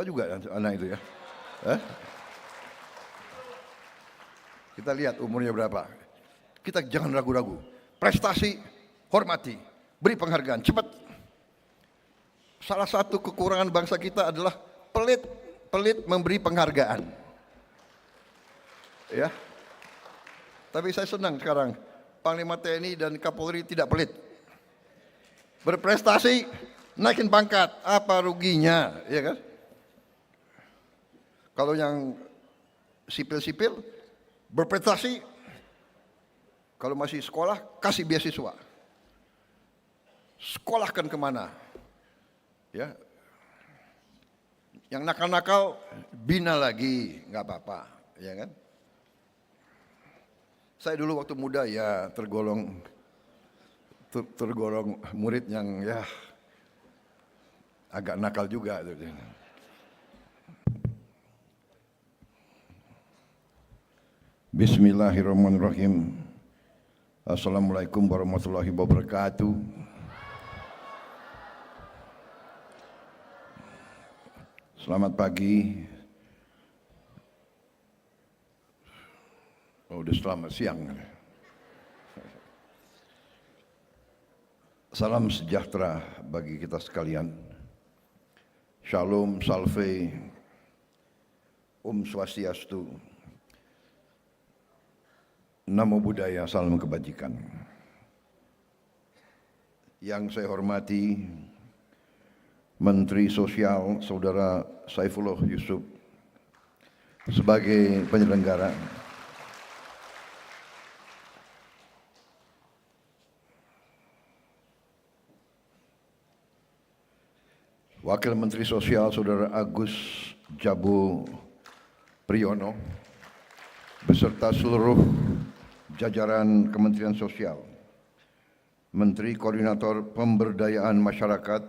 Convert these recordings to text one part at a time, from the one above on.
tua juga anak itu ya. Eh? Kita lihat umurnya berapa. Kita jangan ragu-ragu. Prestasi, hormati, beri penghargaan, cepat. Salah satu kekurangan bangsa kita adalah pelit memberi penghargaan. Ya. Tapi saya senang sekarang Panglima TNI dan Kapolri tidak pelit. Berprestasi, naikin pangkat, apa ruginya, ya kan? Kalau yang sipil-sipil berprestasi, kalau masih sekolah kasih beasiswa. Sekolahkan kemana? Ya. Yang nakal-nakal bina lagi, nggak apa-apa, ya kan? Saya dulu waktu muda ya tergolong murid yang ya agak nakal juga. Bismillahirrahmanirrahim. Assalamualaikum warahmatullahi wabarakatuh. Selamat pagi. Oh, udah selamat siang. Salam sejahtera bagi kita sekalian. Shalom, salve, swastiastu. Namo Buddhaya, salam kebajikan. Yang saya hormati Menteri Sosial Saudara Saifullah Yusuf sebagai penyelenggara, Wakil Menteri Sosial Saudara Agus Jabo Priyono beserta seluruh jajaran Kementerian Sosial, Menteri Koordinator Pemberdayaan Masyarakat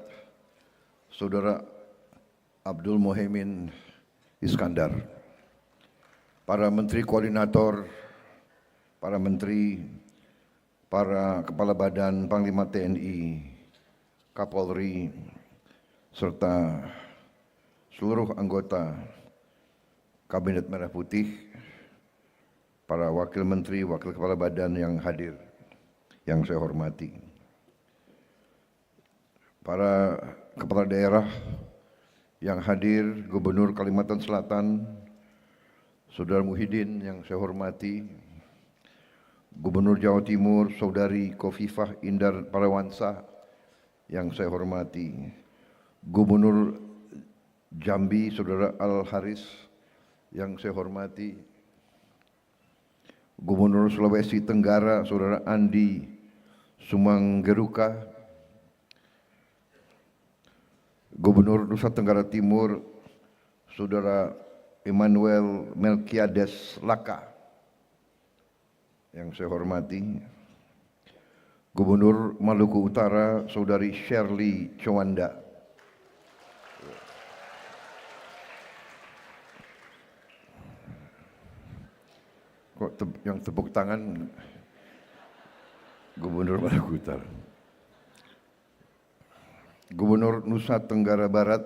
Saudara Abdul Muhaimin Iskandar, para Menteri Koordinator, para Menteri, para Kepala Badan, Panglima TNI, Kapolri, serta seluruh anggota Kabinet Merah Putih, para Wakil Menteri, Wakil Kepala Badan yang hadir, yang saya hormati, para Kepala Daerah yang hadir, Gubernur Kalimantan Selatan, Saudara Muhyiddin yang saya hormati, Gubernur Jawa Timur, Saudari Khofifah Indar Parawansa yang saya hormati, Gubernur Jambi, Saudara Al Haris yang saya hormati, Gubernur Sulawesi Tenggara, Saudara Andi Sumanggeruka, Gubernur Nusa Tenggara Timur, Saudara Emmanuel Melkiades Laka yang saya hormati, Gubernur Maluku Utara, Saudari Shirley Chowanda, kok yang tepuk tangan Gubernur Maluku Utara, Gubernur Nusa Tenggara Barat,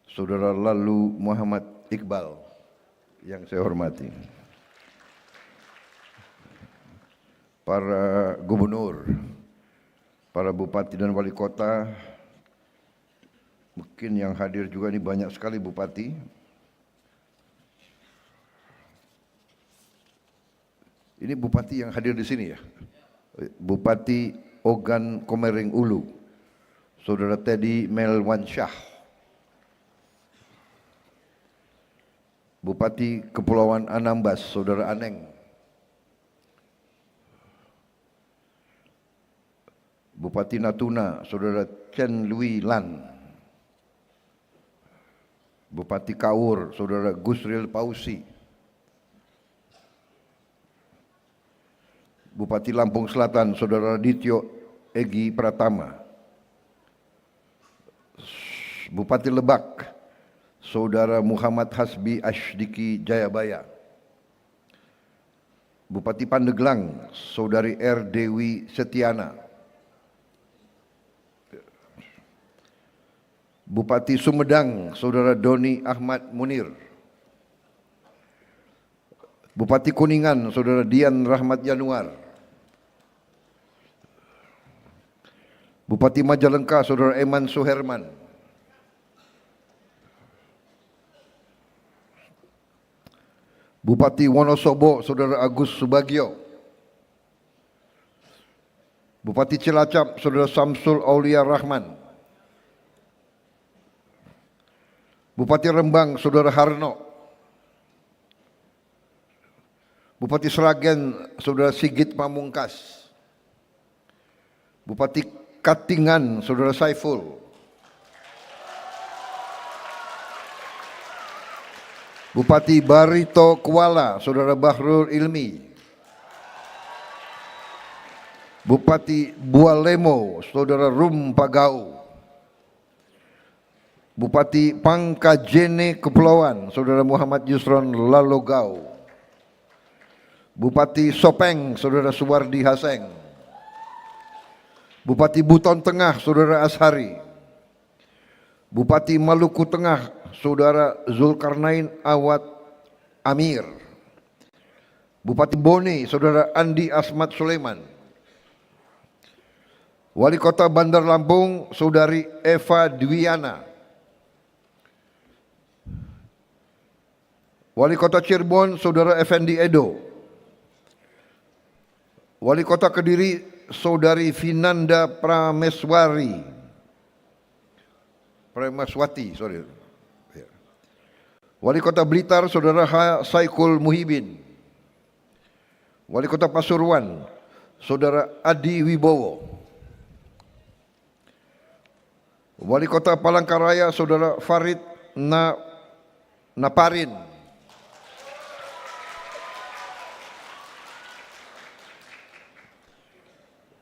Saudara Lalu Muhammad Iqbal yang saya hormati, para gubernur, para bupati dan wali kota, mungkin yang hadir juga ini banyak sekali bupati. Ini bupati yang hadir di sini ya. Bupati Ogan Komering Ulu, Saudara Teddy Melwansyah. Bupati Kepulauan Anambas, Saudara Aneng. Bupati Natuna, Saudara Chen Lui Lan. Bupati Kaur, Saudara Gusril Pausi. Bupati Lampung Selatan, Saudara Dityo Egi Pratama. Bupati Lebak, Saudara Muhammad Hasbi Ashdiki Jayabaya. Bupati Pandeglang, Saudari R. Dewi Setiana. Bupati Sumedang, Saudara Doni Ahmad Munir. Bupati Kuningan, Saudara Dian Rahmat Yanuar. Bupati Majalengka, Saudara Eman Suherman. Bupati Wonosobo, Saudara Agus Subagio. Bupati Cilacap, Saudara Samsul Aulia Rahman. Bupati Rembang, Saudara Harno. Bupati Sragen, Saudara Sigit Pamungkas. Bupati Katingan, Saudara Saiful. Bupati Barito Kuala, Saudara Bahrul Ilmi. Bupati Bualemo, Saudara Rum Pagau. Bupati Pangkajene Kepulauan, Saudara Muhammad Yusron Lalogau. Bupati Sopeng, Saudara Suwardi Haseng. Bupati Buton Tengah, Saudara Ashari. Bupati Maluku Tengah, Saudara Zulkarnain Awad Amir. Bupati Bone, Saudara Andi Asmat Sulaiman. Wali Kota Bandar Lampung, Saudari Eva Dwiana. Wali Kota Cirebon, Saudara Effendi Edo. Wali Kota Kediri, Saudari Vinanda Prameswati. Wali Kota Blitar, Saudara Saikul Muhibin. Wali Kota Pasuruan, Saudara Adi Wibowo. Wali Kota Palangkaraya, Saudara Farid Naparin.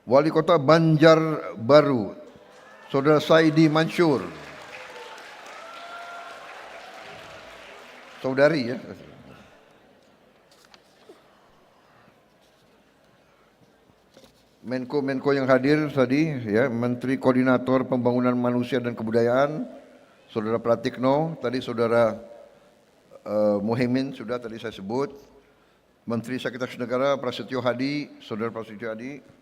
Wali Kota Banjarbaru, Saudara Saidi Mansur. Saudari ya. Menko yang hadir tadi ya, Menteri Koordinator Pembangunan Manusia dan Kebudayaan, Saudara Pratikno, tadi Saudara Muhaimin sudah tadi saya sebut. Menteri Sekretaris Negara Prasetyo Hadi, Saudara Prasetyo Hadi.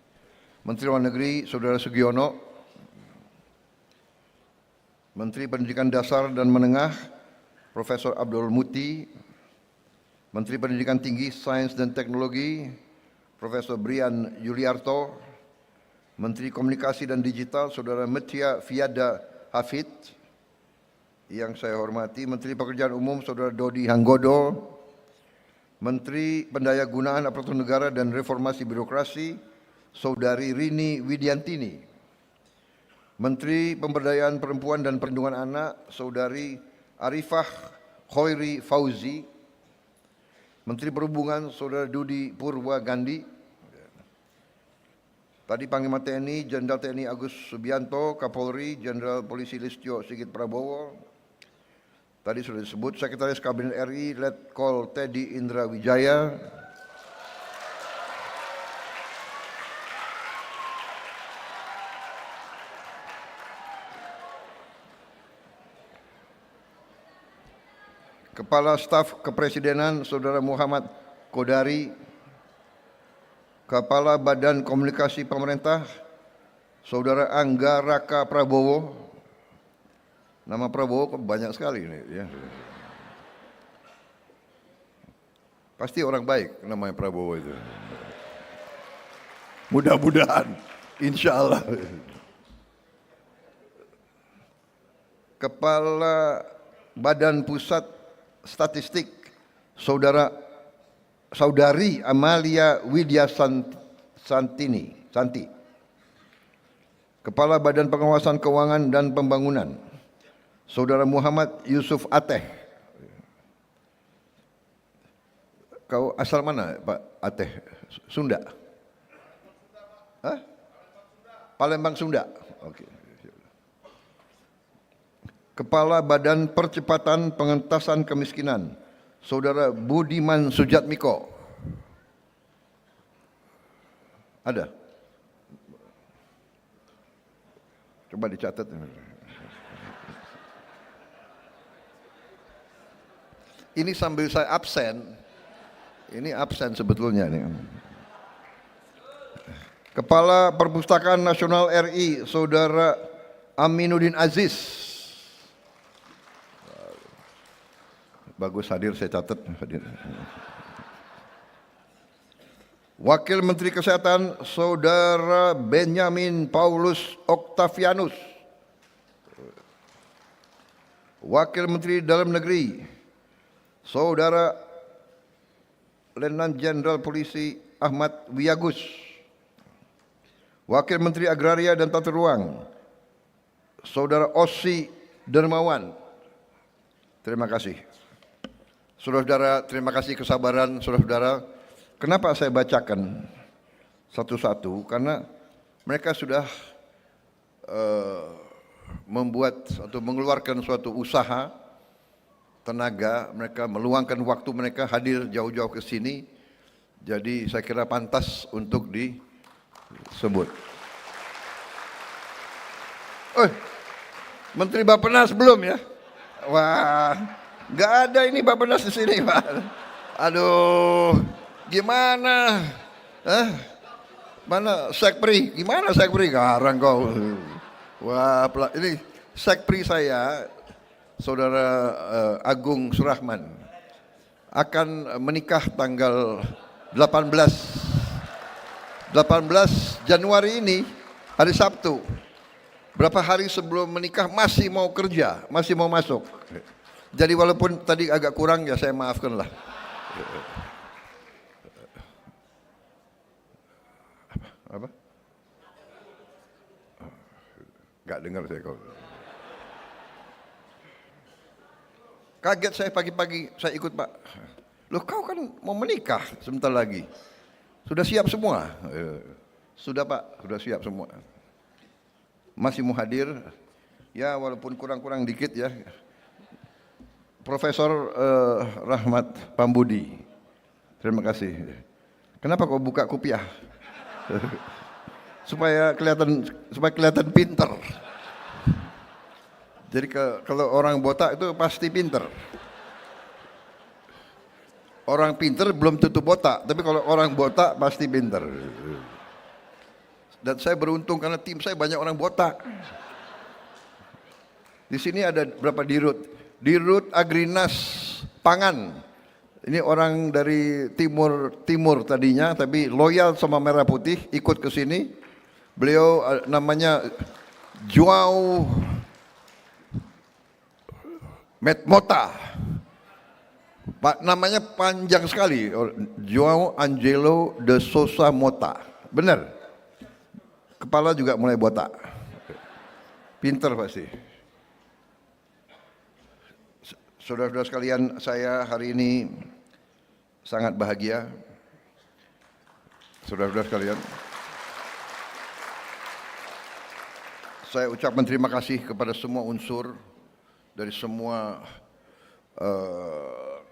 Menteri Luar Negeri, Saudara Sugiono. Menteri Pendidikan Dasar dan Menengah, Profesor Abdul Muti. Menteri Pendidikan Tinggi, Sains dan Teknologi, Profesor Brian Yuliarto. Menteri Komunikasi dan Digital, Saudara Metia Fiada Hafid, yang saya hormati. Menteri Pekerjaan Umum, Saudara Dodi Hanggodo. Menteri Pendayagunaan Aparatur Negara dan Reformasi Birokrasi, Saudari Rini Widiantini. Menteri Pemberdayaan Perempuan dan Perlindungan Anak, Saudari Arifah Khoiri Fauzi. Menteri Perhubungan, Saudara Dudi Purwagandi. Tadi Panglima TNI, Jenderal TNI Agus Subianto, Kapolri, Jenderal Polisi Listio Sigit Prabowo. Tadi sudah disebut Sekretaris Kabinet RI, Letkol Teddy Indra Wijaya. Kepala Staf Kepresidenan, Saudara Muhammad Kodari. Kepala Badan Komunikasi Pemerintah, Saudara Angga Raka Prabowo. Nama Prabowo banyak sekali ini ya. Pasti orang baik namanya Prabowo itu. Mudah-mudahan, insya Allah. Kepala Badan Pusat Statistik, Saudari Amalia Widya Santi. Kepala Badan Pengawasan Keuangan dan Pembangunan, Saudara Muhammad Yusuf Ateh. Kau asal mana Pak Ateh? Sunda? Hah? Palembang Sunda. Oke. Kepala Badan Percepatan Pengentasan Kemiskinan, Saudara Budiman Sujatmiko. Ada? Coba dicatat. Ini sambil saya absen, ini absen sebetulnya nih. Kepala Perpustakaan Nasional RI, Saudara Aminuddin Aziz. Bagus hadir, saya catat hadir. Wakil Menteri Kesehatan, Saudara Benyamin Paulus Octavianus. Wakil Menteri Dalam Negeri, Saudara Letnan Jenderal Polisi Ahmad Wiyagus. Wakil Menteri Agraria dan Tata Ruang, Saudara Ossi Dermawan. Terima kasih. Saudara-saudara, terima kasih kesabaran saudara-saudara. Kenapa saya bacakan satu-satu? Karena mereka sudah membuat atau mengeluarkan suatu usaha, tenaga, mereka meluangkan waktu mereka hadir jauh-jauh ke sini. Jadi saya kira pantas untuk disebut. Menteri Bappenas belum ya? Wah, nggak ada ini Bappenas di sini, Pak. Aduh, gimana? Mana Sekpri? Gimana Sekpri? Garang kau. Wah, ini Sekpri saya, Saudara Agung Surahman, akan menikah tanggal 18 Januari ini, hari Sabtu. Berapa hari sebelum menikah masih mau kerja, masih mau masuk. Jadi walaupun tadi agak kurang ya saya maafkan lah. Apa? Gak dengar saya kau. Kaget saya pagi-pagi, saya ikut Pak. Loh kau kan mau menikah sebentar lagi. Sudah siap semua? Sudah Pak, sudah siap semua. Masih mau hadir, ya walaupun kurang-kurang dikit ya. Profesor Rahmat Pambudi, terima kasih. Kenapa kau buka kopiah? supaya kelihatan pinter. Jadi kalau orang botak itu pasti pinter. Orang pinter belum tentu botak, tapi kalau orang botak pasti pinter. Dan saya beruntung karena tim saya banyak orang botak. Di sini ada berapa dirut? Dirut Agrinas Pangan. Ini orang dari timur tadinya, tapi loyal sama Merah Putih, ikut ke sini. Beliau namanya Joao Metmota. Pak, namanya panjang sekali, Joao Angelo de Sousa Mota. Benar. Kepala juga mulai botak. Pinter pasti. Saudara-saudara sekalian, saya hari ini sangat bahagia. Saudara-saudara sekalian, saya ucapkan terima kasih kepada semua unsur dari semua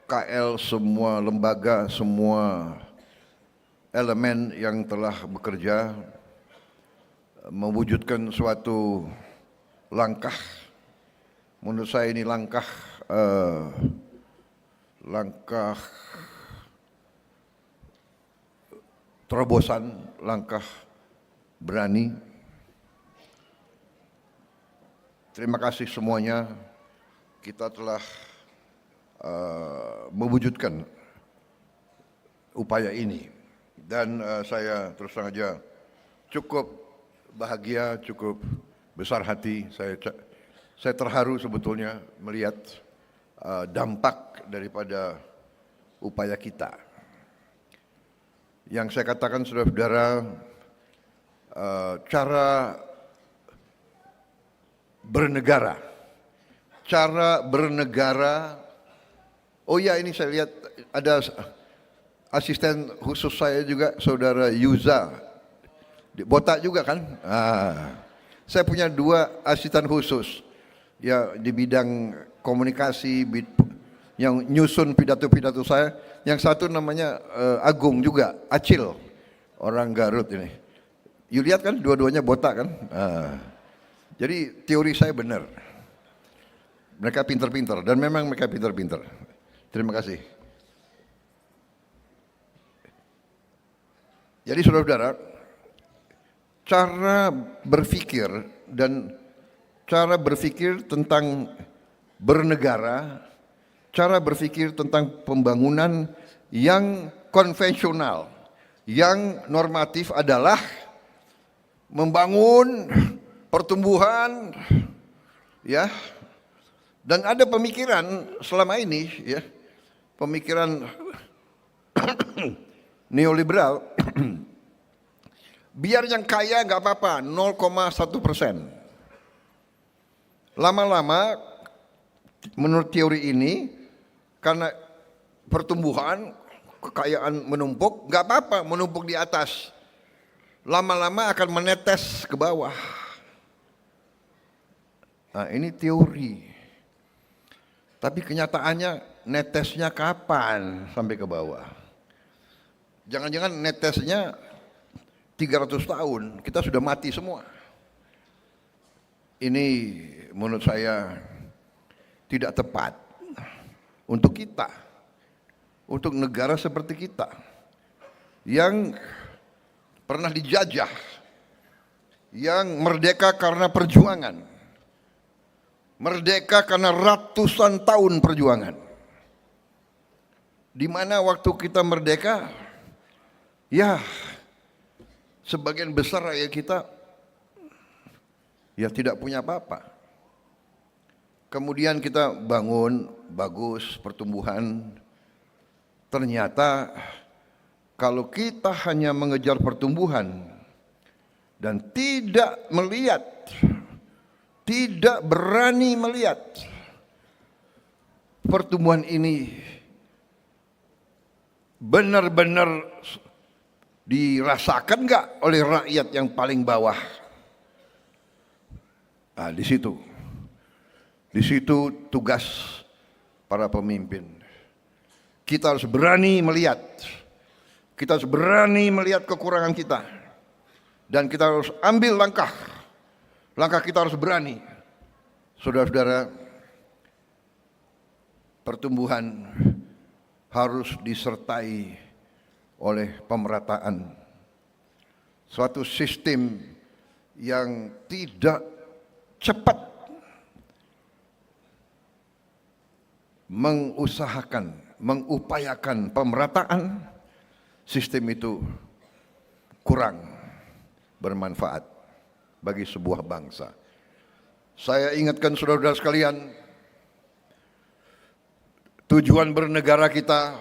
KL, semua lembaga, semua elemen yang telah bekerja mewujudkan suatu langkah. Menurut saya ini langkah terobosan, langkah berani. Terima kasih semuanya. Kita telah mewujudkan upaya ini, dan saya terus terang saja cukup bahagia, cukup besar hati. Saya terharu sebetulnya melihat dampak daripada upaya kita. Yang saya katakan saudara-saudara, cara bernegara. Oh ya, ini saya lihat ada asisten khusus saya juga, Saudara Yuza, botak juga kan? Saya punya 2 asisten khusus ya di bidang komunikasi, yang nyusun pidato-pidato saya. Yang satu namanya Agung juga, Acil, orang Garut ini. You lihat kan, dua-duanya botak kan? Jadi teori saya benar. Mereka pinter-pinter, dan memang mereka pinter-pinter. Terima kasih. Jadi saudara-saudara, cara berpikir dan cara berpikir tentang bernegara, cara berpikir tentang pembangunan yang konvensional, yang normatif adalah membangun pertumbuhan, ya. Dan ada pemikiran selama ini, ya, pemikiran neoliberal, biar yang kaya nggak apa-apa, 0,1%. Lama-lama, menurut teori ini, karena pertumbuhan, kekayaan menumpuk, nggak apa-apa menumpuk di atas. Lama-lama akan menetes ke bawah. Nah, ini teori. Tapi kenyataannya netesnya kapan sampai ke bawah? Jangan-jangan netesnya 300 tahun, kita sudah mati semua. Ini menurut saya tidak tepat untuk kita, untuk negara seperti kita yang pernah dijajah, yang merdeka karena perjuangan, merdeka karena ratusan tahun perjuangan. Di mana waktu kita merdeka, ya sebagian besar rakyat kita ya tidak punya apa-apa. Kemudian kita bangun, bagus pertumbuhan. Ternyata kalau kita hanya mengejar pertumbuhan dan tidak melihat, tidak berani melihat pertumbuhan ini benar-benar dirasakan nggak oleh rakyat yang paling bawah. Nah, di situ tugas para pemimpin. Kita harus berani melihat, kita harus berani melihat kekurangan kita, dan kita harus ambil langkah. Langkah kita harus berani. Saudara-saudara, pertumbuhan harus disertai oleh pemerataan. Suatu sistem yang tidak cepat mengupayakan pemerataan, sistem itu kurang bermanfaat bagi sebuah bangsa. Saya ingatkan saudara-saudara sekalian, tujuan bernegara kita,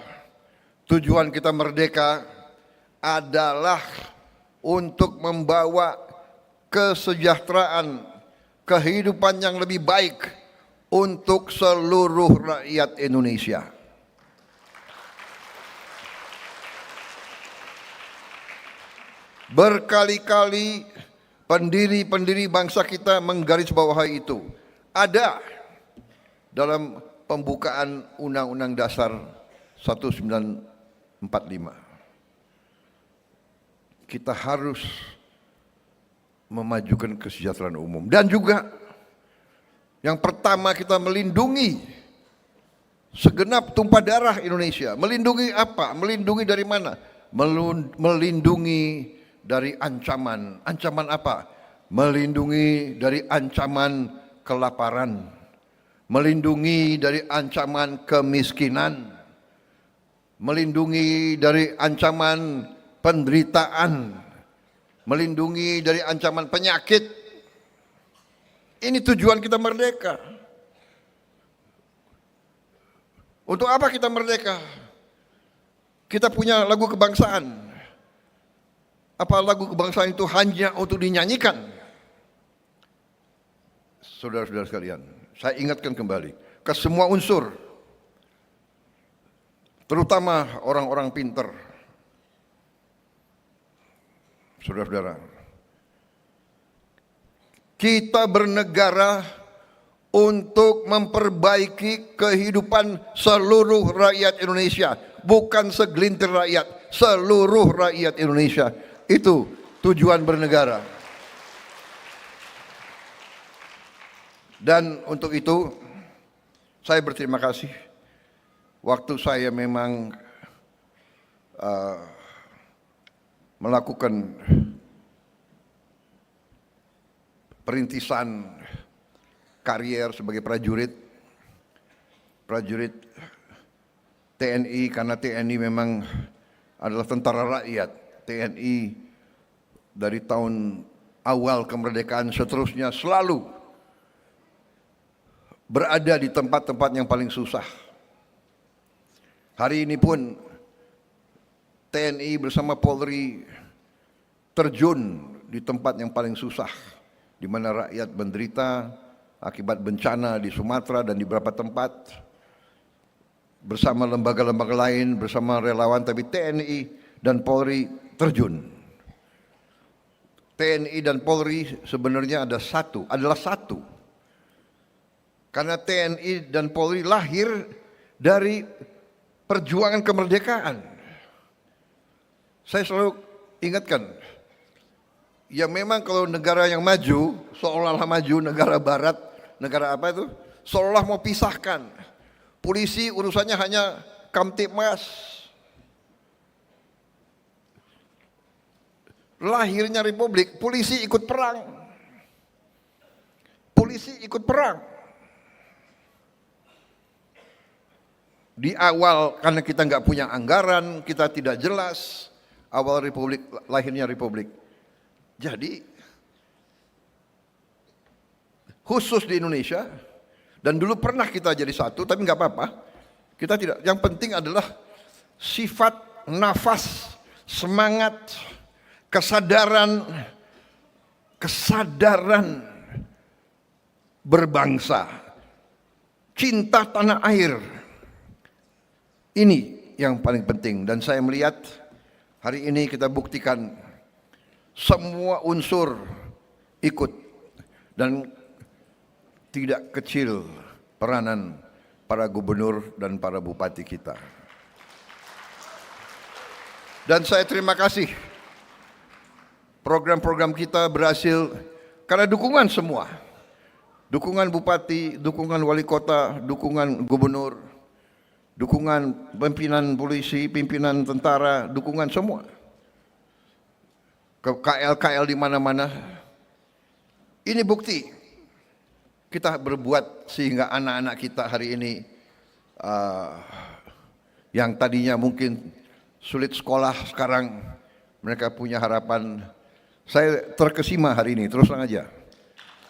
tujuan kita merdeka adalah untuk membawa kesejahteraan, kehidupan yang lebih baik untuk seluruh rakyat Indonesia. Berkali-kali pendiri-pendiri bangsa kita menggarisbawahi itu. Ada dalam pembukaan Undang-Undang Dasar 1945. Kita harus memajukan kesejahteraan umum. Dan juga yang pertama kita melindungi segenap tumpah darah Indonesia. Melindungi apa? Melindungi dari mana? Melindungi dari ancaman. Ancaman apa? Melindungi dari ancaman kelaparan. Melindungi dari ancaman kemiskinan. Melindungi dari ancaman penderitaan. Melindungi dari ancaman penyakit. Ini tujuan kita merdeka. Untuk apa kita merdeka? Kita punya lagu kebangsaan. Apa lagu kebangsaan itu hanya untuk dinyanyikan? Saudara-saudara sekalian, saya ingatkan kembali ke semua unsur, terutama orang-orang pintar. Saudara-saudara, kita bernegara untuk memperbaiki kehidupan seluruh rakyat Indonesia, bukan segelintir rakyat, seluruh rakyat Indonesia. Itu tujuan bernegara. Dan untuk itu saya berterima kasih waktu saya memang melakukan perintisan karier sebagai prajurit TNI, karena TNI memang adalah tentara rakyat. TNI dari tahun awal kemerdekaan seterusnya selalu berada di tempat-tempat yang paling susah. Hari ini pun TNI bersama Polri terjun di tempat yang paling susah, di mana rakyat menderita akibat bencana di Sumatera dan di beberapa tempat, bersama lembaga-lembaga lain, bersama relawan, tapi TNI dan Polri terjun. TNI dan Polri sebenarnya adalah satu. Karena TNI dan Polri lahir dari perjuangan kemerdekaan. Saya selalu ingatkan, ya memang kalau negara yang maju, seolah-olah maju, negara barat, negara apa itu, seolah mau pisahkan. Polisi urusannya hanya Kamtibmas. Lahirnya republik, polisi ikut perang. Polisi ikut perang. Di awal karena kita nggak punya anggaran, kita tidak jelas awal republik, lahirnya republik. Jadi khusus di Indonesia, dan dulu pernah kita jadi satu, tapi nggak apa-apa. Kita tidak. Yang penting adalah sifat, nafas, semangat, kesadaran berbangsa, cinta tanah air. Ini yang paling penting, dan saya melihat hari ini kita buktikan semua unsur ikut, dan tidak kecil peranan para gubernur dan para bupati kita. Dan saya terima kasih program-program kita berhasil karena dukungan semua. Dukungan bupati, dukungan wali kota, dukungan gubernur, dukungan pimpinan polisi, pimpinan tentara, dukungan semua. KL di mana-mana. Ini bukti kita berbuat sehingga anak-anak kita hari ini yang tadinya mungkin sulit sekolah, sekarang mereka punya harapan. Saya terkesima hari ini, terus terang aja,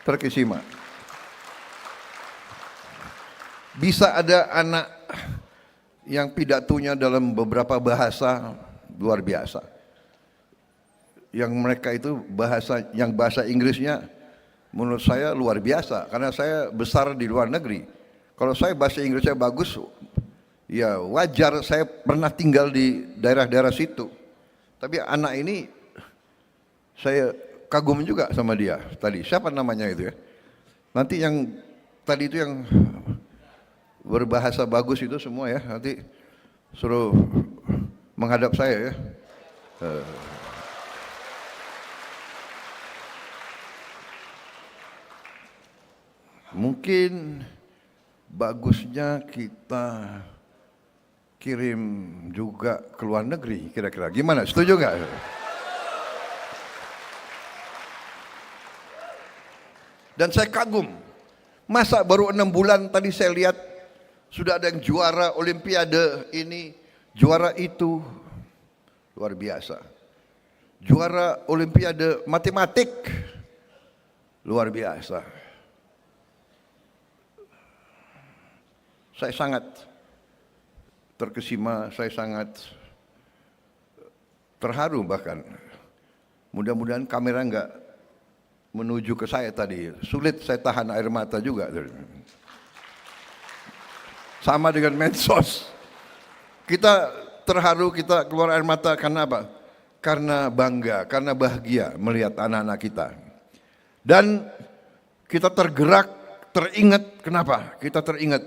terkesima. Bisa ada anak yang pidatonya dalam beberapa bahasa luar biasa. Yang mereka itu bahasa Inggrisnya menurut saya luar biasa, karena saya besar di luar negeri. Kalau saya bahasa Inggrisnya bagus, ya wajar, saya pernah tinggal di daerah-daerah situ. Tapi anak ini saya kagum juga sama dia tadi. Siapa namanya itu ya? Nanti yang tadi itu yang berbahasa bagus itu semua ya, nanti suruh menghadap saya ya. Mungkin bagusnya kita kirim juga ke luar negeri, kira-kira gimana? Setuju nggak? Dan saya kagum, masa baru 6 bulan tadi saya lihat sudah ada yang juara olimpiade ini, juara itu, luar biasa. Juara olimpiade matematik, luar biasa. Saya sangat terkesima, saya sangat terharu bahkan. Mudah-mudahan kamera enggak menuju ke saya tadi. Sulit saya tahan air mata juga. Sama dengan medsos. Kita terharu, kita keluar air mata karena apa? Karena bangga, karena bahagia melihat anak-anak kita. Dan kita tergerak, teringat, kenapa? Kita teringat,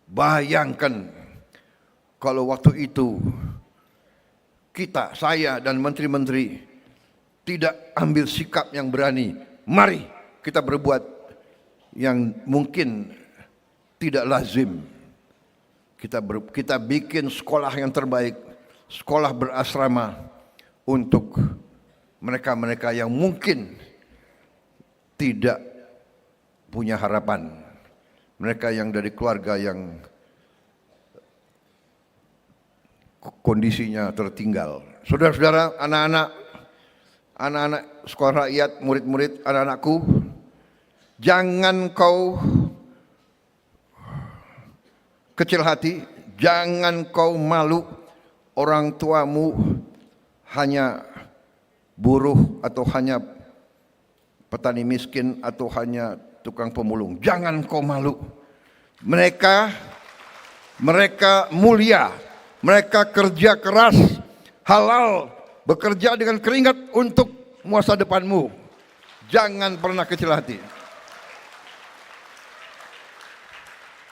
bayangkan kalau waktu itu kita, saya dan menteri-menteri tidak ambil sikap yang berani. Mari kita berbuat yang mungkin tidak lazim kita bikin sekolah yang terbaik, sekolah berasrama untuk mereka-mereka yang mungkin tidak punya harapan, mereka yang dari keluarga yang kondisinya tertinggal. Saudara-saudara, anak-anak sekolah rakyat, murid-murid, anak-anakku, jangan kau kecil hati, jangan kau malu orang tuamu hanya buruh atau hanya petani miskin atau hanya tukang pemulung. Jangan kau malu. Mereka mulia. Mereka kerja keras, halal, bekerja dengan keringat untuk masa depanmu. Jangan pernah kecil hati.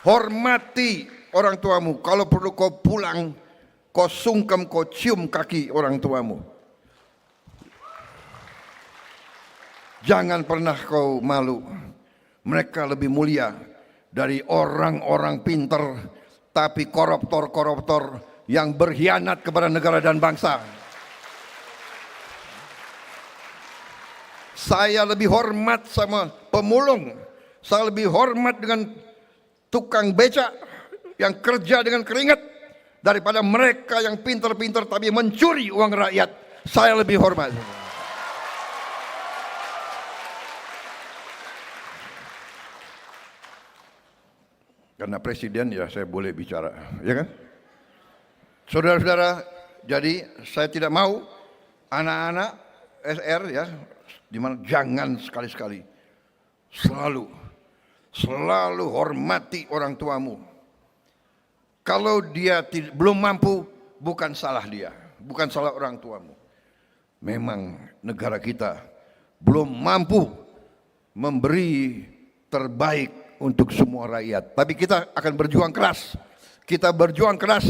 Hormati orang tuamu. Kalau perlu kau pulang, kau sungkem, kau cium kaki orang tuamu. Jangan pernah kau malu. Mereka lebih mulia dari orang-orang pintar tapi koruptor-koruptor yang berkhianat kepada negara dan bangsa. Saya lebih hormat sama pemulung. Saya lebih hormat dengan tukang becak yang kerja dengan keringat daripada mereka yang pintar-pintar tapi mencuri uang rakyat. Saya lebih hormat. Karena presiden ya saya boleh bicara, ya kan? Saudara-saudara, jadi saya tidak mau anak-anak SR ya, dimana jangan sekali-sekali selalu hormati orang tuamu. Kalau dia belum mampu, bukan salah dia, bukan salah orang tuamu. Memang negara kita belum mampu memberi terbaik untuk semua rakyat. Tapi kita akan berjuang keras. Kita berjuang keras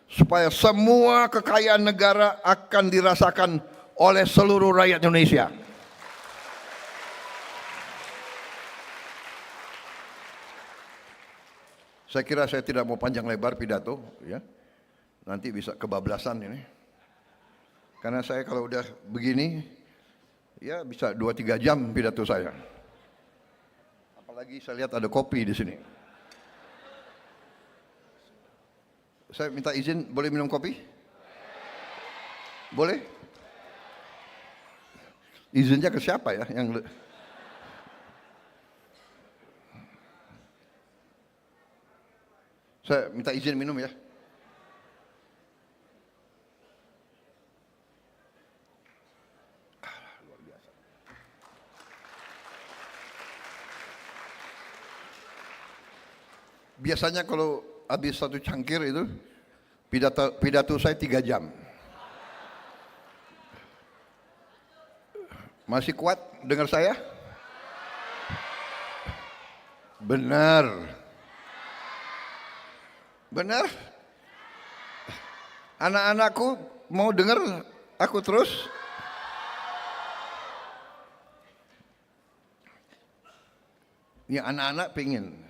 supaya semua kekayaan negara akan dirasakan oleh seluruh rakyat Indonesia. Saya kira saya tidak mau panjang lebar pidato, ya. Nanti bisa kebablasan ini. Karena saya kalau udah begini, ya bisa 2-3 jam pidato saya. Apalagi saya lihat ada kopi di sini. Saya minta izin, boleh minum kopi? Boleh? Izinnya ke siapa ya? Saya minta izin minum ya. Luar biasa. Biasanya kalau habis satu cangkir itu pidato saya 3 jam. Masih kuat dengar saya? Benar. Benar? Anak-anakku mau dengar aku terus? Ya anak-anak pengen.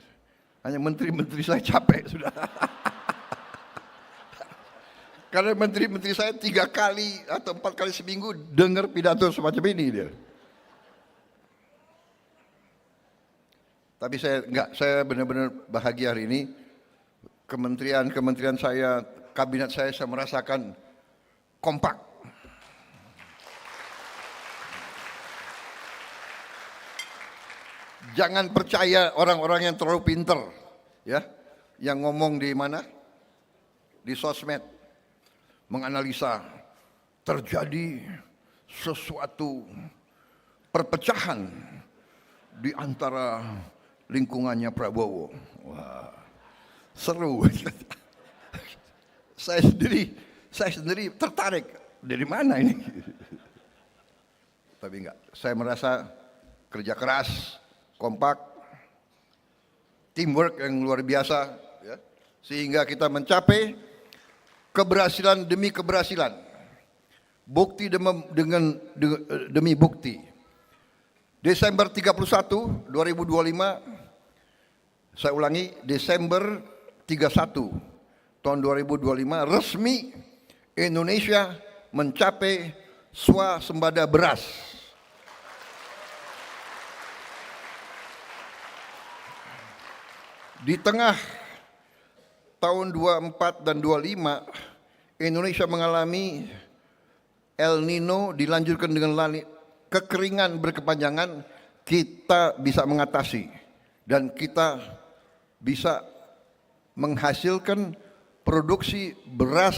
Hanya menteri-menteri saya capek sudah. Karena menteri-menteri saya 3 kali atau 4 kali seminggu dengar pidato semacam ini dia. Tapi saya enggak, saya benar-benar bahagia hari ini. Kementerian saya, kabinet saya merasakan kompak. Jangan percaya orang-orang yang terlalu pintar, ya, yang ngomong di mana, di sosmed, menganalisa terjadi sesuatu perpecahan di antara lingkungannya Prabowo. Wah, seru. Saya sendiri tertarik, dari mana ini? Tapi enggak, saya merasa kerja keras, kompak, teamwork yang luar biasa, ya, sehingga kita mencapai keberhasilan demi keberhasilan, bukti demi bukti. Desember 31, 2025, Saya ulangi, Desember 31 tahun 2025 resmi Indonesia mencapai swasembada beras. Di tengah tahun 24 dan 25 Indonesia mengalami El Nino dilanjutkan dengan kekeringan berkepanjangan, kita bisa mengatasi dan kita bisa menghasilkan produksi beras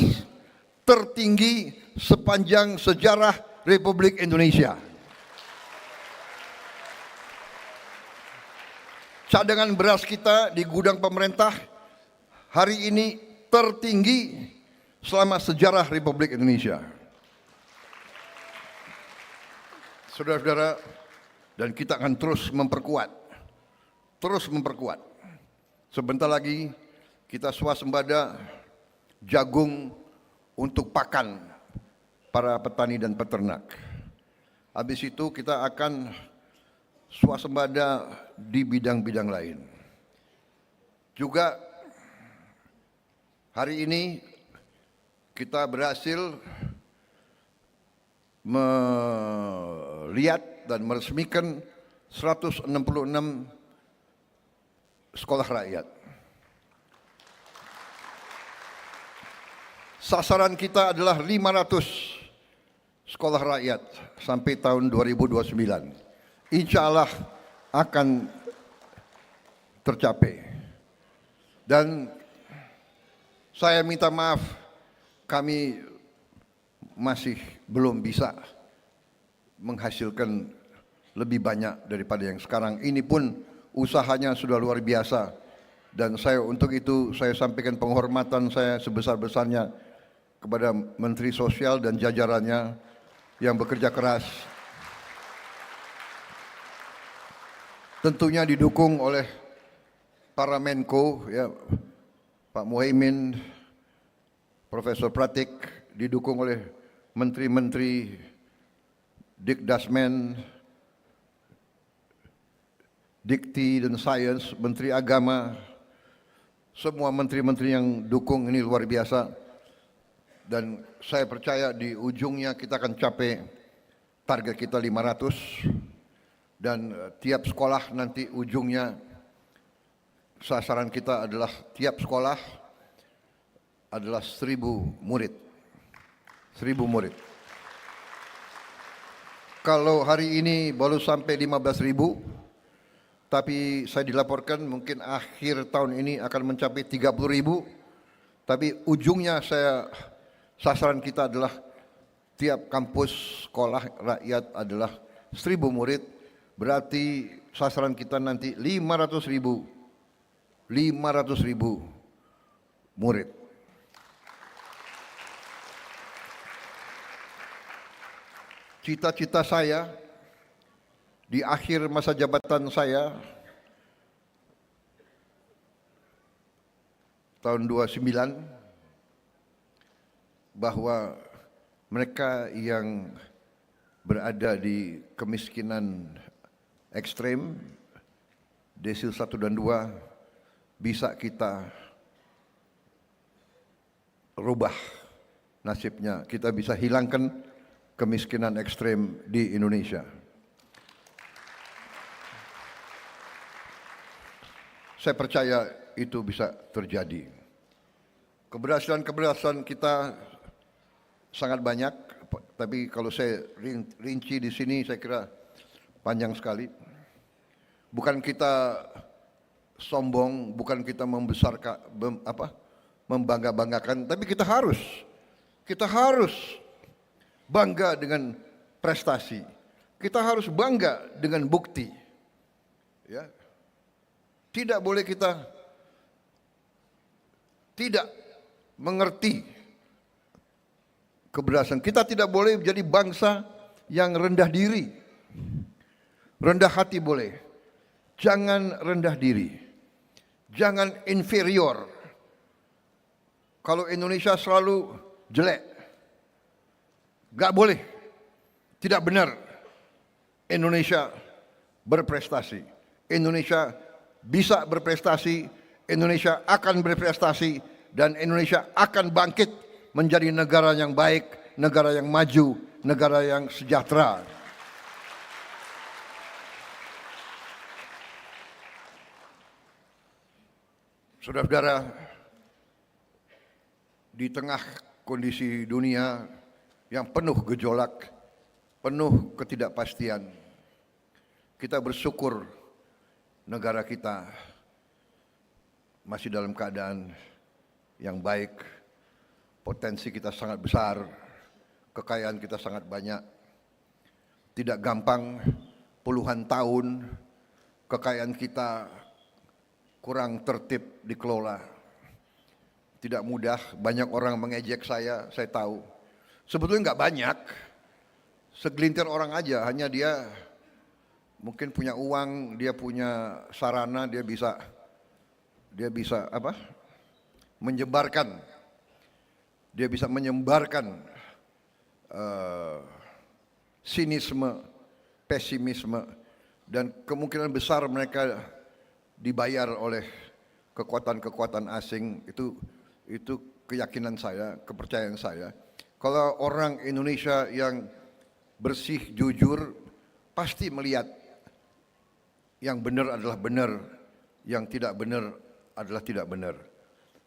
tertinggi sepanjang sejarah Republik Indonesia. Cadangan beras kita di gudang pemerintah hari ini tertinggi selama sejarah Republik Indonesia. Saudara-saudara, dan kita akan terus memperkuat. Sebentar lagi kita swasembada jagung untuk pakan para petani dan peternak. Habis itu kita akan swasembada di bidang-bidang lain. Juga hari ini kita berhasil melihat dan meresmikan 166 sekolah rakyat. Sasaran kita adalah 500 sekolah rakyat sampai tahun 2029. Insya Allah akan tercapai. Dan saya minta maaf, kami masih belum bisa menghasilkan lebih banyak daripada yang sekarang. Ini pun usahanya sudah luar biasa. Dan saya untuk itu saya sampaikan penghormatan saya sebesar-besarnya kepada Menteri Sosial dan jajarannya yang bekerja keras. Tentunya didukung oleh para Menko, ya, Pak Muhaimin, Profesor Pratik, didukung oleh menteri-menteri Dikdasmen, Dikti dan Sains, Menteri Agama, semua menteri-menteri yang dukung ini luar biasa. Dan saya percaya di ujungnya kita akan capai target kita 500 dan tiap sekolah nanti ujungnya sasaran kita adalah tiap sekolah adalah 1.000 murid. 1.000 murid. Kalau hari ini baru sampai 15.000, tapi saya dilaporkan mungkin akhir tahun ini akan mencapai 30.000. Tapi ujungnya sasaran kita adalah tiap kampus sekolah rakyat adalah 1.000 murid. Berarti sasaran kita nanti 500.000 murid. Cita-cita saya di akhir masa jabatan saya tahun 29 bahwa mereka yang berada di kemiskinan ekstrem, desil 1 dan 2 bisa kita rubah nasibnya, kita bisa hilangkan kemiskinan ekstrem di Indonesia. Saya percaya itu bisa terjadi. Keberhasilan kita sangat banyak, tapi kalau saya rinci di sini saya kira panjang sekali. Bukan kita sombong, bukan kita membangga-banggakan, tapi kita harus bangga dengan prestasi. Kita harus bangga dengan bukti. Ya. Tidak boleh kita tidak mengerti keberhasilan. Kita tidak boleh menjadi bangsa yang rendah diri. Rendah hati boleh. Jangan rendah diri. Jangan inferior. Kalau Indonesia selalu jelek, gak boleh, tidak benar. Indonesia berprestasi, Indonesia bisa berprestasi, Indonesia akan berprestasi, dan Indonesia akan bangkit menjadi negara yang baik, negara yang maju, negara yang sejahtera. Saudara-saudara, di tengah kondisi dunia yang penuh gejolak, penuh ketidakpastian, kita bersyukur negara kita masih dalam keadaan yang baik, potensi kita sangat besar, kekayaan kita sangat banyak. Tidak gampang, puluhan tahun kekayaan kita kurang tertib dikelola. Tidak mudah, banyak orang mengejek saya tahu. Sebetulnya nggak banyak, segelintir orang aja, hanya dia mungkin punya uang, dia punya sarana, dia bisa menyebarkan, dia bisa menyebarkan sinisme, pesimisme, dan kemungkinan besar mereka dibayar oleh kekuatan-kekuatan asing. Itu keyakinan saya, kepercayaan saya. Kalau orang Indonesia yang bersih, jujur, pasti melihat yang benar adalah benar, yang tidak benar adalah tidak benar.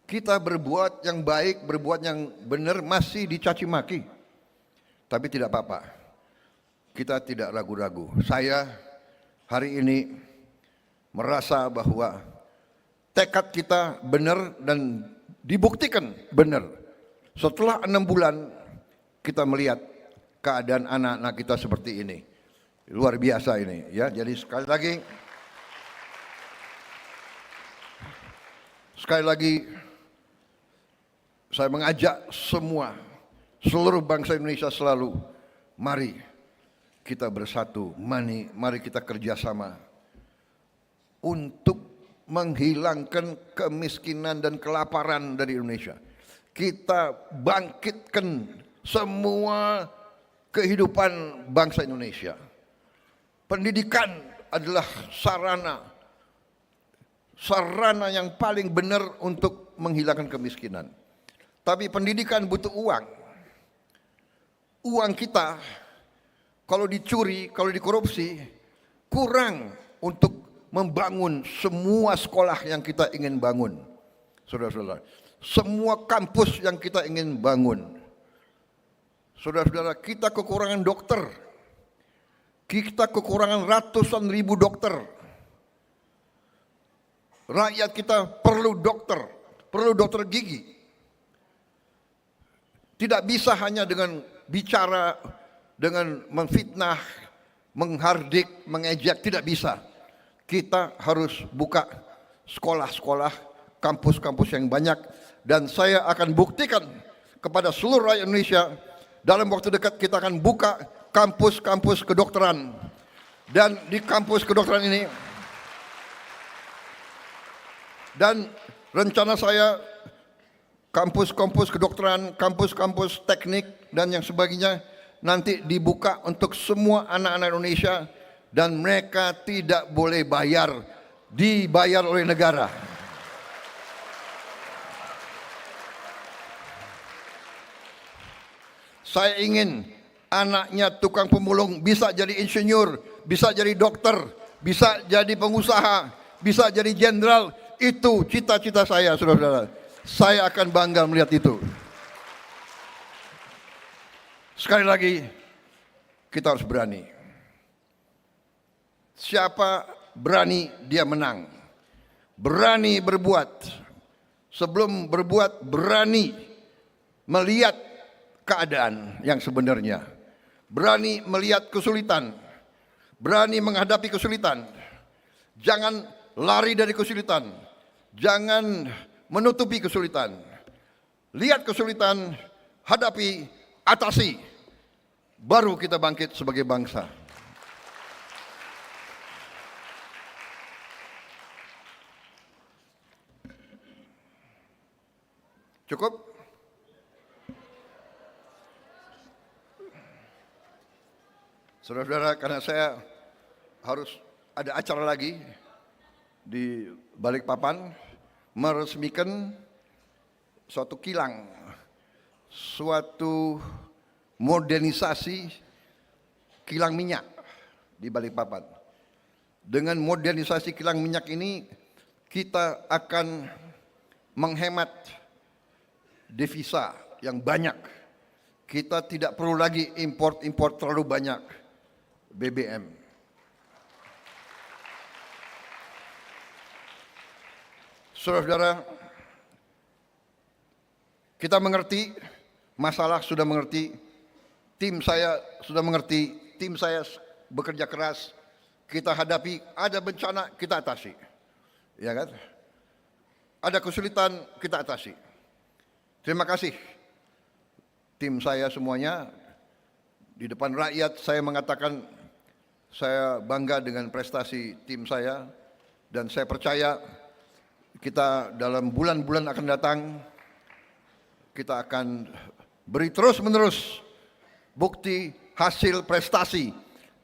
Kita berbuat yang baik, berbuat yang benar masih dicaci maki, tapi tidak apa-apa. Kita tidak ragu-ragu. Saya hari ini merasa bahwa tekad kita benar dan dibuktikan benar. Setelah 6 bulan kita melihat keadaan anak-anak kita seperti ini. Luar biasa ini ya. Jadi sekali lagi saya mengajak seluruh bangsa Indonesia selalu, mari kita bersatu, mari kita kerjasama untuk menghilangkan kemiskinan dan kelaparan dari Indonesia. Kita bangkitkan semua kehidupan bangsa Indonesia. Pendidikan adalah sarana yang paling benar untuk menghilangkan kemiskinan. Tapi pendidikan butuh uang. Uang kita kalau dicuri, kalau dikorupsi, kurang untuk membangun semua sekolah yang kita ingin bangun. Saudara-saudara, semua kampus yang kita ingin bangun. Saudara-saudara, kita kekurangan dokter. Kita kekurangan ratusan ribu dokter. Rakyat kita perlu dokter gigi. Tidak bisa hanya dengan bicara, dengan memfitnah, menghardik, mengejek, tidak bisa. Kita harus buka sekolah-sekolah, kampus-kampus yang banyak, dan saya akan buktikan kepada seluruh rakyat Indonesia dalam waktu dekat kita akan buka kampus-kampus kedokteran. Dan di kampus kedokteran ini, dan rencana saya kampus-kampus kedokteran, kampus-kampus teknik dan yang sebagainya nanti dibuka untuk semua anak-anak Indonesia, dan mereka tidak boleh dibayar oleh negara. Saya ingin anaknya tukang pemulung bisa jadi insinyur, bisa jadi dokter, bisa jadi pengusaha, bisa jadi jenderal. Itu cita-cita saya, saudara-saudara. Saya akan bangga melihat itu. Sekali lagi, kita harus berani. Siapa berani, dia menang. Berani berbuat. Sebelum berbuat, berani melihat keadaan yang sebenarnya. Berani melihat kesulitan. Berani menghadapi kesulitan. Jangan lari dari kesulitan. Jangan menutupi kesulitan. Lihat kesulitan, hadapi, atasi. Baru kita bangkit sebagai bangsa. Cukup? Saudara-saudara, karena saya harus ada acara lagi, di Balikpapan meresmikan suatu kilang, suatu modernisasi kilang minyak di Balikpapan. Dengan modernisasi kilang minyak ini kita akan menghemat devisa yang banyak. Kita tidak perlu lagi import terlalu banyak BBM. Saudara-saudara, kita mengerti, masalah sudah mengerti, tim saya sudah mengerti, tim saya bekerja keras, kita hadapi, ada bencana kita atasi. Ya kan? Ada kesulitan kita atasi. Terima kasih tim saya semuanya. Di depan rakyat saya mengatakan saya bangga dengan prestasi tim saya dan saya percaya kita dalam bulan-bulan akan datang kita akan beri terus-menerus bukti hasil prestasi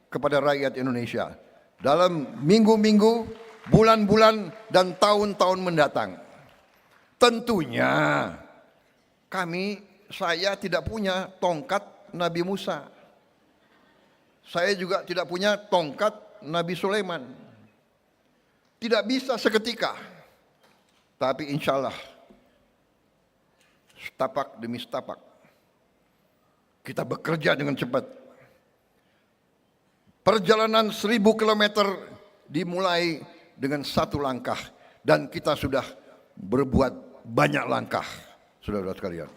kepada rakyat Indonesia dalam minggu-minggu, bulan-bulan dan tahun-tahun mendatang. Tentunya saya tidak punya tongkat Nabi Musa. Saya juga tidak punya tongkat Nabi Sulaiman. Tidak bisa seketika. Tapi insya Allah, setapak demi setapak, kita bekerja dengan cepat. Perjalanan 1000 kilometer dimulai dengan satu langkah. Dan kita sudah berbuat banyak langkah, saudara-saudara sekalian.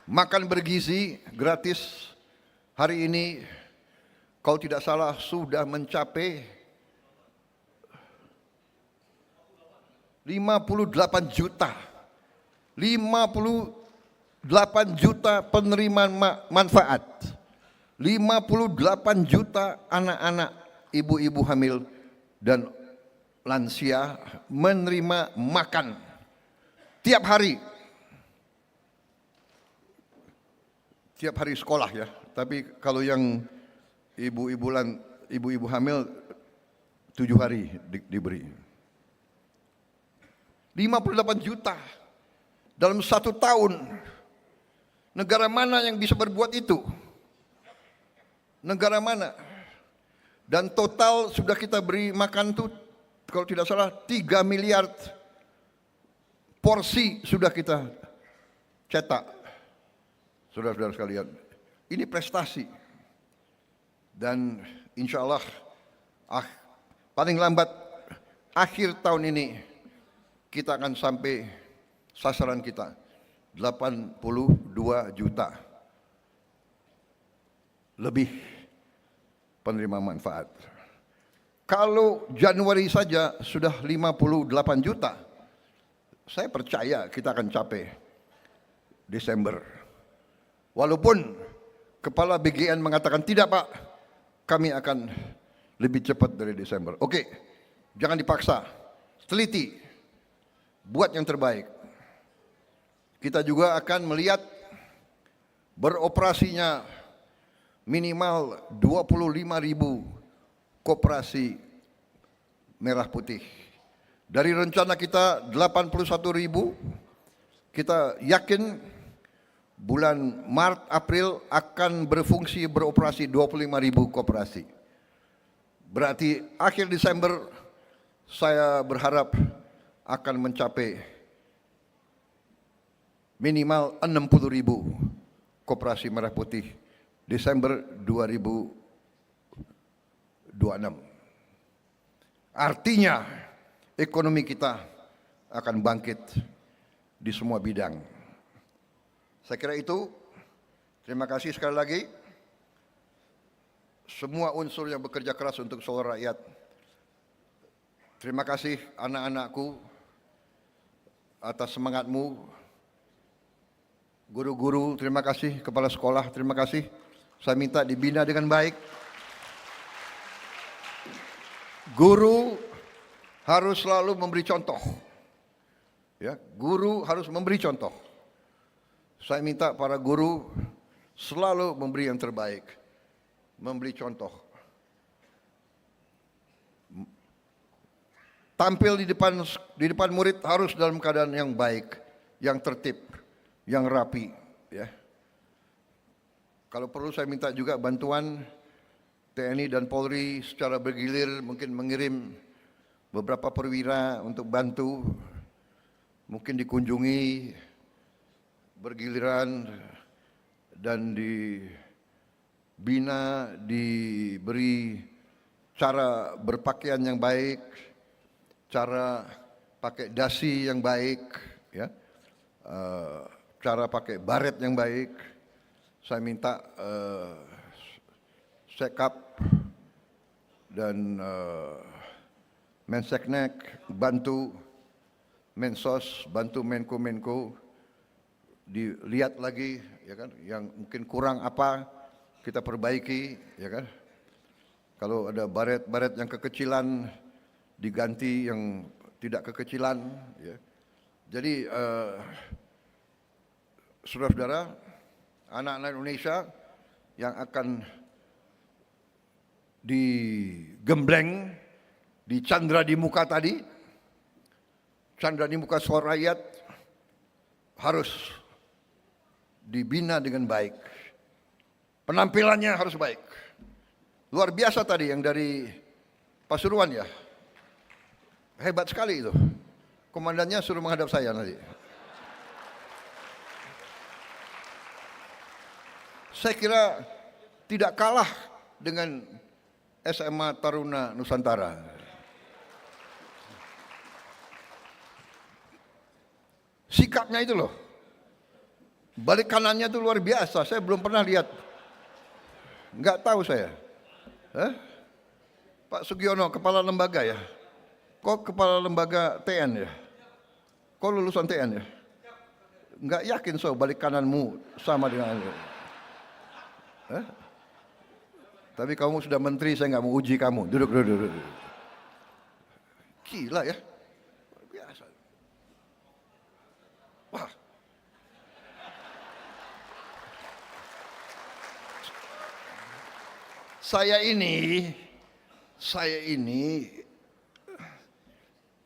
Makan bergizi gratis hari ini, kalau tidak salah sudah mencapai 58 juta. 58 juta penerima manfaat. 58 juta anak-anak, ibu-ibu hamil dan lansia menerima makan tiap hari. Tiap hari sekolah ya. Tapi kalau yang ibu-ibu hamil 7 hari diberi. 58 juta dalam 1 tahun. Negara mana yang bisa berbuat itu? Negara mana? Dan total sudah kita beri makan tuh kalau tidak salah 3 miliar porsi sudah kita cetak. Saudara-saudara sekalian, ini prestasi. Dan insya Allah paling lambat akhir tahun ini kita akan sampai sasaran kita 82 juta lebih penerima manfaat. Kalau Januari saja sudah 58 juta, saya percaya kita akan capai Desember. Walaupun Kepala BGN mengatakan tidak Pak, kami akan lebih cepat dari Desember. Oke, jangan dipaksa, teliti, buat yang terbaik. Kita juga akan melihat beroperasinya minimal 25.000 koperasi merah putih. Dari rencana kita 81.000, kita yakin bulan Maret April akan beroperasi 25.000 koperasi. Berarti akhir Desember saya berharap akan mencapai minimal 60.000 koperasi merah putih Desember 2026. Artinya ekonomi kita akan bangkit di semua bidang. Saya kira itu. Terima kasih sekali lagi semua unsur yang bekerja keras untuk seluruh rakyat. Terima kasih anak-anakku atas semangatmu. Guru-guru, terima kasih. Kepala sekolah, terima kasih. Saya minta dibina dengan baik. Guru harus selalu memberi contoh. Ya, guru harus memberi contoh. Saya minta para guru selalu memberi yang terbaik, memberi contoh. tampil di depan murid harus dalam keadaan yang baik, yang tertib, yang rapi, ya. Kalau perlu saya minta juga bantuan TNI dan Polri secara bergilir mungkin mengirim beberapa perwira untuk bantu, mungkin dikunjungi bergiliran dan dibina, diberi cara berpakaian yang baik, cara pakai dasi yang baik, ya, cara pakai baret yang baik. Saya minta Sekap dan Menseknek bantu, Mensos bantu Menko dilihat lagi, ya kan, yang mungkin kurang apa kita perbaiki, ya kan. Kalau ada baret-baret yang kekecilan diganti yang tidak kekecilan, ya. Jadi saudara-saudara, anak-anak Indonesia yang akan digembleng, dicandra di muka tadi, candra di muka suara rakyat, harus dibina dengan baik. Penampilannya harus baik. Luar biasa tadi yang dari Pasuruan, ya. Hebat sekali itu. Komandannya suruh menghadap saya nanti. Saya kira tidak kalah dengan SMA Taruna Nusantara. Sikapnya itu loh, balik kanannya itu luar biasa. Saya belum pernah lihat, nggak tahu saya. Pak Sugiono, kepala lembaga ya? Kok kepala lembaga TN ya? Kok lulusan TN ya? Nggak yakin so balik kananmu sama dengan tapi kamu sudah menteri, saya nggak mau uji kamu. Duduk. Gila ya, luar biasa. Wah. Saya ini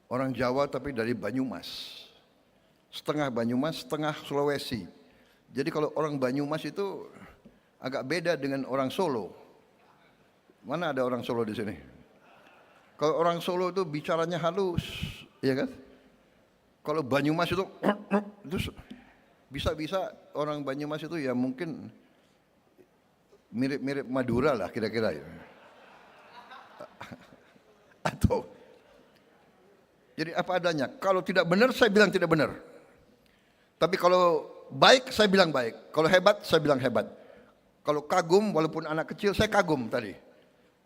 orang Jawa tapi dari Banyumas. Setengah Banyumas, setengah Sulawesi. Jadi kalau orang Banyumas itu agak beda dengan orang Solo. Mana ada orang Solo di sini? Kalau orang Solo itu bicaranya halus, ya kan? Kalau Banyumas itu bisa-bisa orang Banyumas itu ya mungkin mirip-mirip Madura lah kira-kira ya. Atau jadi apa adanya. Kalau tidak benar saya bilang tidak benar. Tapi kalau baik saya bilang baik. Kalau hebat saya bilang hebat. Kalau kagum walaupun anak kecil saya kagum tadi.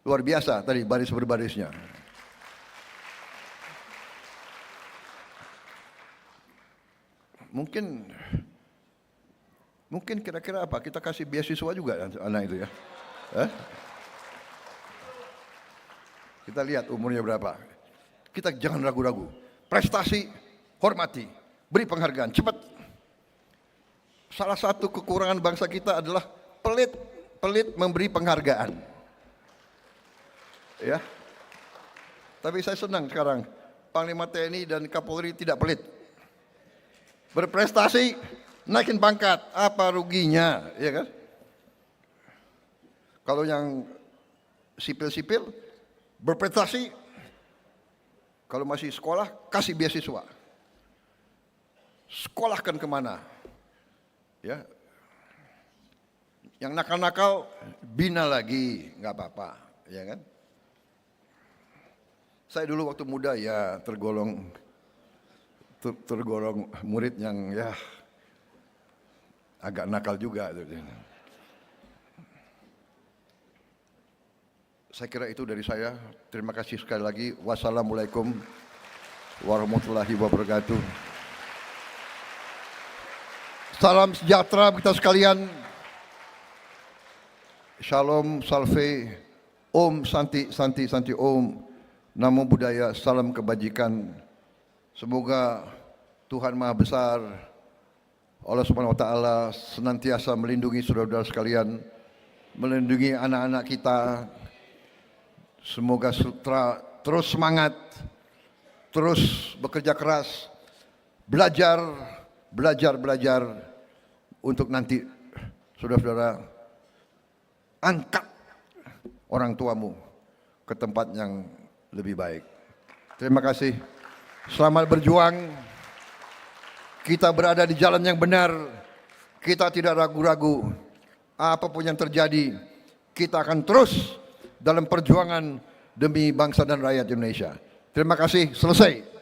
Luar biasa tadi baris berbarisnya. Mungkin kira-kira apa? Kita kasih beasiswa juga anak itu ya. Kita lihat umurnya berapa. Kita jangan ragu-ragu. Prestasi, hormati, beri penghargaan, cepat. Salah satu kekurangan bangsa kita adalah pelit memberi penghargaan. Ya. Tapi saya senang sekarang Panglima TNI dan Kapolri tidak pelit. Berprestasi, naikin pangkat, apa ruginya, ya kan? Kalau yang sipil-sipil berprestasi, kalau masih sekolah kasih beasiswa. Sekolahkan kemana? Ya. Yang nakal-nakal bina lagi, nggak apa-apa, ya kan? Saya dulu waktu muda ya tergolong murid yang ya agak nakal juga. Saya kira itu dari saya. Terima kasih sekali lagi. Wassalamualaikum warahmatullahi wabarakatuh. Salam sejahtera kita sekalian. Shalom, salve, Om, Santi, Santi, Santi, Om. Namo Buddhaya, salam kebajikan. Semoga Tuhan Maha Besar, Allah Subhanahu wa Ta'ala senantiasa melindungi saudara-saudara sekalian, melindungi anak-anak kita. Semoga terus semangat terus bekerja keras, belajar untuk nanti saudara-saudara angkat orang tuamu ke tempat yang lebih baik. Terima kasih. Selamat berjuang. Kita berada di jalan yang benar. Kita tidak ragu-ragu. Apapun yang terjadi, kita akan terus dalam perjuangan demi bangsa dan rakyat Indonesia. Terima kasih. Selesai.